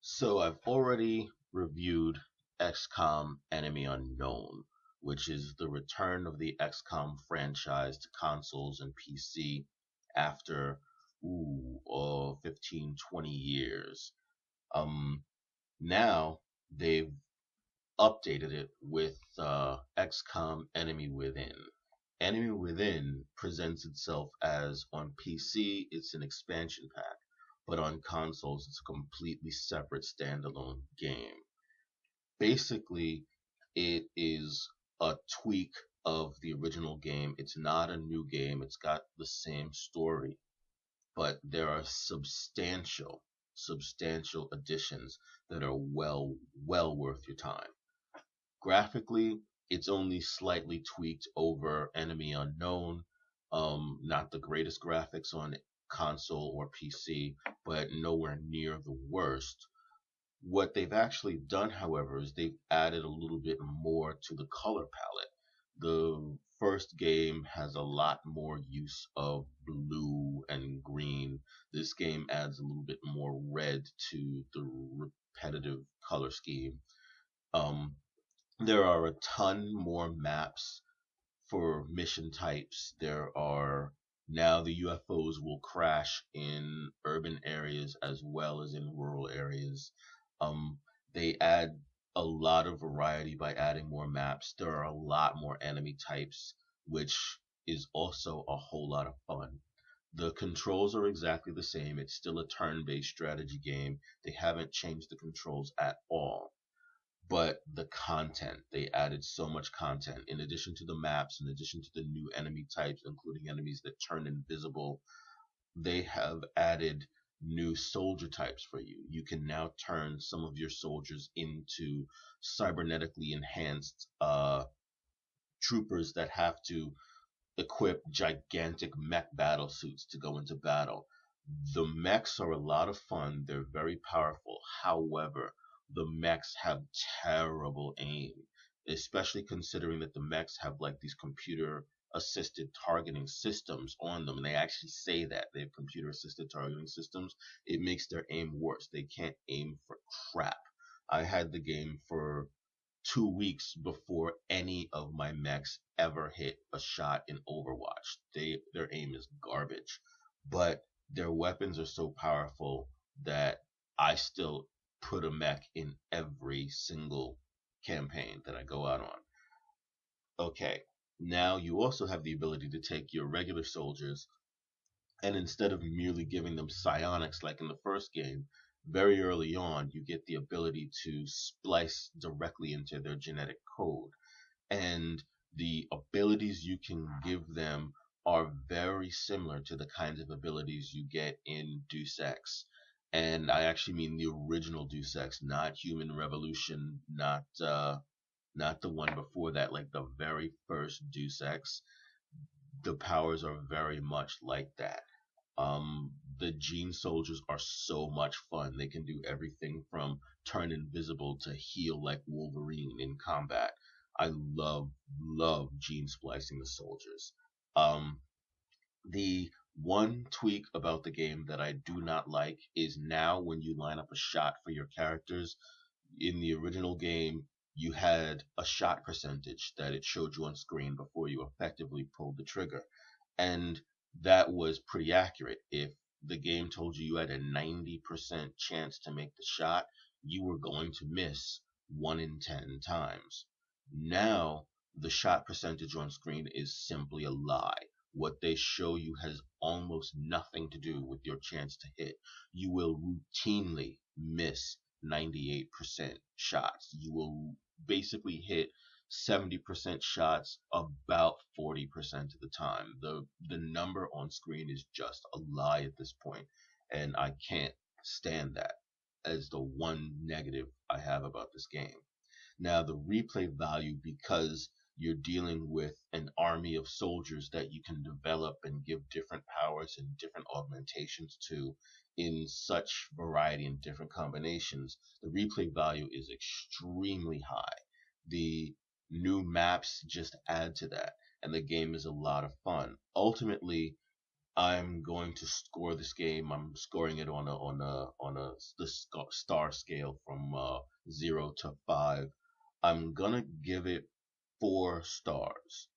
So I've already reviewed XCOM Enemy Unknown, which is the return of the XCOM franchise to consoles and PC after 15, 20 years. Um, Now they've updated it with XCOM Enemy Within. Enemy Within presents itself as on PC, it's an expansion pack, but on consoles, it's a completely separate standalone game. Basically, it is a tweak of the original game. It's not a new game, it's got the same story, but there are substantial additions that are well worth your time. Graphically, it's only slightly tweaked over Enemy Unknown. Not the greatest graphics on console or PC, but nowhere near the worst. What they've actually done, however, is they've added a little bit more to the color palette. The first game has a lot more use of blue and green. This game adds a little bit more red to the repetitive color scheme. Um, there are a ton more maps for mission types. There are now the UFOs will crash in urban areas as well as in rural areas. Um, they add a lot of variety by adding more maps. There are a lot more enemy types, which is also a whole lot of fun. The controls are exactly the same. It's still a turn based strategy game. They haven't changed the controls at all, but the content, they added so much content in addition to the maps, in addition to the new enemy types, including enemies that turn invisible. They have added new soldier types for you. You can now turn some of your soldiers into cybernetically enhanced troopers that have to equip gigantic mech battle suits to go into battle. The mechs are a lot of fun. They're very powerful. However, the mechs have terrible aim, especially considering that the mechs have like these computer assisted targeting systems on them. And they actually say that they have computer assisted targeting systems. It makes their aim worse. They can't aim for crap. I had the game for 2 weeks before any of my mechs ever hit a shot in Overwatch. Their aim is garbage, but their weapons are so powerful that I still put a mech in every single campaign that I go out on. Okay, now you also have the ability to take your regular soldiers and instead of merely giving them psionics like in the first game, very early on, you get the ability to splice directly into their genetic code. And the abilities you can give them are very similar to the kinds of abilities you get in Deus Ex. And I actually mean the original Deus Ex, not Human Revolution, not the one before that, like the very first Deus Ex. The powers are very much like that. The Gene Soldiers are so much fun. They can do everything from turn invisible to heal like Wolverine in combat. I love gene splicing the soldiers. Um, the one tweak about the game that I do not like is now when you line up a shot for your characters, in the original game, you had a shot percentage that it showed you on screen before you effectively pulled the trigger. And that was pretty accurate. If the game told you you had a 90% chance to make the shot, you were going to miss 1 in 10 times. Now, the shot percentage on screen is simply a lie. What they show you has almost nothing to do with your chance to hit. You will routinely miss 98% shots. You will basically hit 70% shots about 40% of the time. The number on screen is just a lie at this point, and I can't stand that as the one negative I have about this game. Now, the replay value, because you're dealing with an army of soldiers that you can develop and give different powers and different augmentations to in such variety and different combinations, the replay value is extremely high. The new maps just add to that, and the game is a lot of fun. Ultimately, I'm going to score this game. I'm scoring it on a star scale from 0 to 5. I'm gonna give it 4 stars.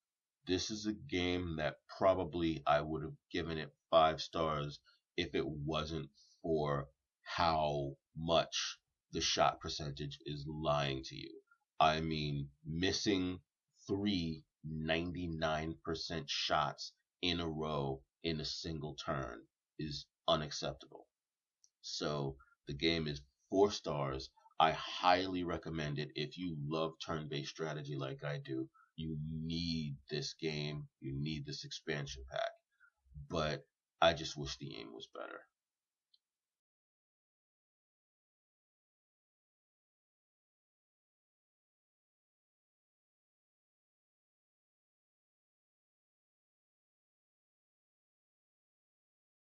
This is a game that probably I would have given it 5 stars if it wasn't for how much the shot percentage is lying to you. I mean, missing 3 99% shots in a row in a single turn is unacceptable. So the game is 4 stars. I highly recommend it if you love turn-based strategy like I do. You need this game. You need this expansion pack. But I just wish the aim was better.